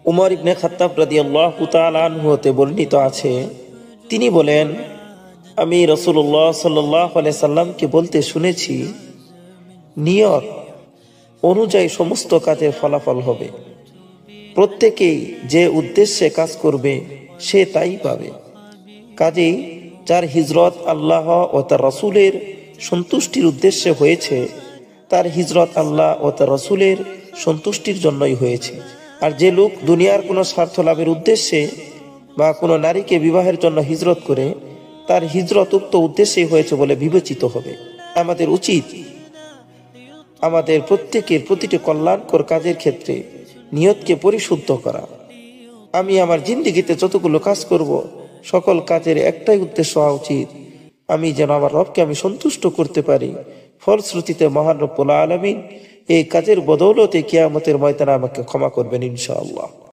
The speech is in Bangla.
উমর ইবনে খাত্তাব রাদিয়াল্লাহু তাআলা আনহু হতে বর্ণিত আছে, তিনি বলেন, আমি রাসূলুল্লাহ সাল্লাল্লাহু আলাইহি সাল্লামকে বলতে শুনেছি, নিয়ত অনুযায়ী সমস্ত কাজের ফলাফল হবে। প্রত্যেকেই যে উদ্দেশ্যে কাজ করবে সে তাই পাবে। কাজেই যার হিজরত আল্লাহ ও তার রাসূলের সন্তুষ্টির উদ্দেশ্যে হয়েছে, তার হিজরত আল্লাহ ও তার রাসূলের সন্তুষ্টির জন্যই হয়েছে। আর যে লোক দুনিয়ার কোনো স্বার্থ লাভের উদ্দেশ্যে বা কোনো নারীকে বিবাহের জন্য হিজরত করে, তার হিজরত উক্ত উদ্দেশ্যেই হয়েছে বলে বিবেচিত হবে। আমাদের উচিত আমাদের প্রত্যেকের প্রতিটি কল্যাণকর কাজের ক্ষেত্রে নিয়তকে পরিশুদ্ধ করা। আমি আমার জিন্দেগিতে যতগুলো কাজ করব, সকল কাজের একটাই উদ্দেশ্য হওয়া উচিত, আমি যেন আমার রবকে আমি সন্তুষ্ট করতে পারি। ফলশ্রুতিতে মহান রব্বুল আলামিন এই কাজের বদৌলতে কিয়ামতের ময়দানে আমাকে ক্ষমা করবেন ইনশাআল্লাহ।